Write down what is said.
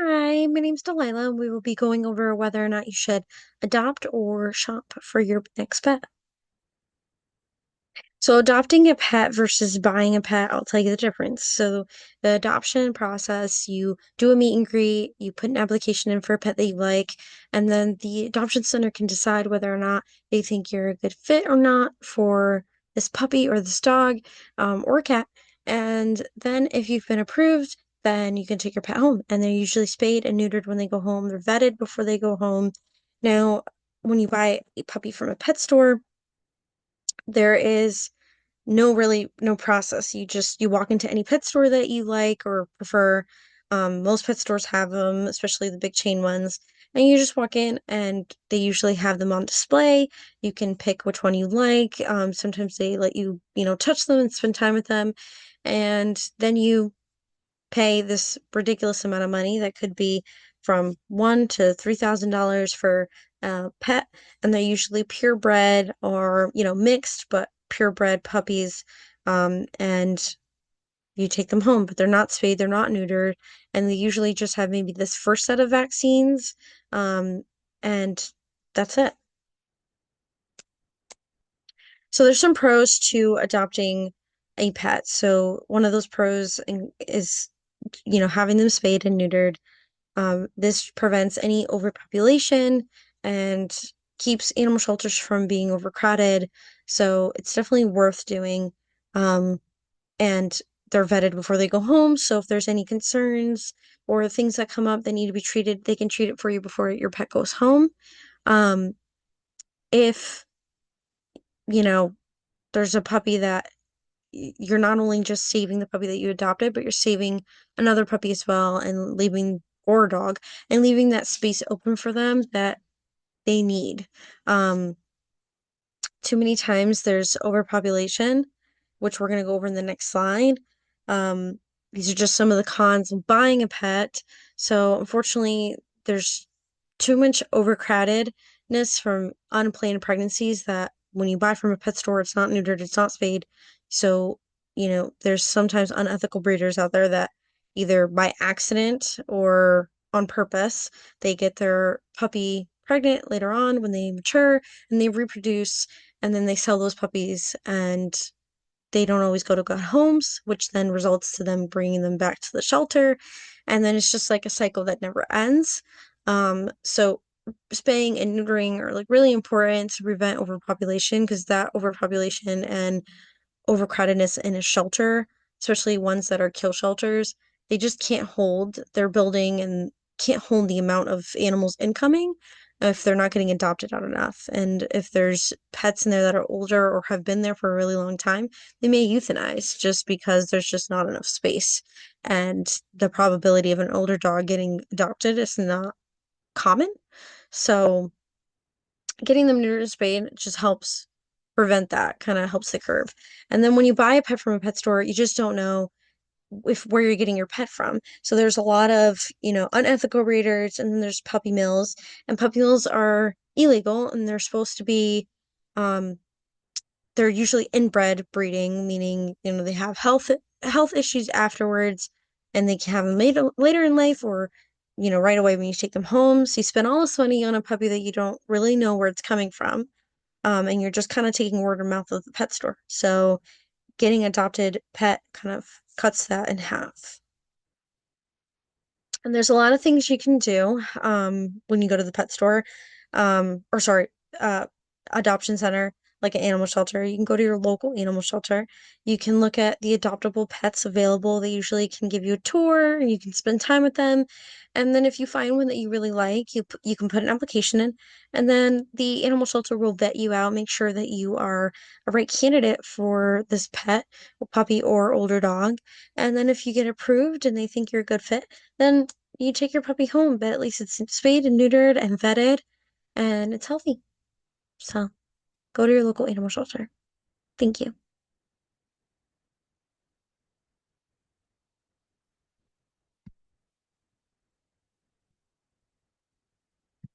Hi, my name's Delilah, and we will be going over whether or not you should adopt or shop for your next pet. So, adopting a pet versus buying a pet, I'll tell you the difference. So, the adoption process, you do a meet and greet, you put an application in for a pet that you like, and then the adoption center can decide whether or not they think you're a good fit or not for this puppy or this dog, or cat. And then, if you've been approved, then you can take your pet home. And they're usually spayed and neutered when they go home. They're vetted before they go home. Now, when you buy a puppy from a pet store, there is no process. You walk into any pet store that you like or prefer. Most pet stores have them, especially the big chain ones. And you just walk in and they usually have them on display. You can pick which one you like. Sometimes they let you, touch them and spend time with them. And then you pay this ridiculous amount of money that could be from $1 to $3,000 for a pet, and they're usually purebred or mixed, but purebred puppies. And you take them home, but they're not spayed, they're not neutered, and they usually just have maybe this first set of vaccines, and that's it. So there's some pros to adopting a pet. So one of those pros is, having them spayed and neutered. This prevents any overpopulation and keeps animal shelters from being overcrowded. So it's definitely worth doing. Um, and they're vetted before they go home. So if there's any concerns or things that come up that need to be treated, they can treat it for you before your pet goes home. Um, if, you know, there's a puppy that you're not only just saving the puppy that you adopted, but you're saving another puppy as well and leaving or a dog and leaving that space open for them that they need. Um, Too many times there's overpopulation, which we're going to go over in the next slide. These are just some of the cons of buying a pet. So unfortunately, there's too much overcrowdedness from unplanned pregnancies that when you buy from a pet store, it's not neutered, it's not spayed. So, there's sometimes unethical breeders out there that either by accident or on purpose, they get their puppy pregnant later on when they mature and they reproduce, and then they sell those puppies and they don't always go to good homes, which then results to them bringing them back to the shelter. And then it's just like a cycle that never ends. So spaying and neutering are like really important to prevent overpopulation because that overpopulation and overcrowdedness in a shelter, especially ones that are kill shelters, they just can't hold their building and can't hold the amount of animals incoming if they're not getting adopted out enough. And if there's pets in there that are older or have been there for a really long time, they may euthanize just because there's just not enough space. And the probability of an older dog getting adopted is not common. So getting them neutered and spayed just helps prevent that, kind of helps the curve. And then when you buy a pet from a pet store, you just don't know if where you're getting your pet from. So there's a lot of, unethical breeders, and then there's puppy mills, and puppy mills are illegal and they're supposed to be um they're usually inbred breeding, meaning, they have health issues afterwards and they can have them later in life or right away when you take them home. So you spend all this money on a puppy that you don't really know where it's coming from. And you're just kind of taking word of mouth of the pet store. So getting adopted pet kind of cuts that in half. And there's a lot of things you can do when you go to the pet store, or sorry, uh, adoption center, like an animal shelter. You can go to your local animal shelter. You can look at the adoptable pets available. They usually can give you a tour, and you can spend time with them. And then if you find one that you really like, you can put an application in, and then the animal shelter will vet you out, make sure that you are a right candidate for this pet, puppy, or older dog. And then if you get approved and they think you're a good fit, then you take your puppy home, but at least it's spayed and neutered and vetted and it's healthy. So go to your local animal shelter. Thank you.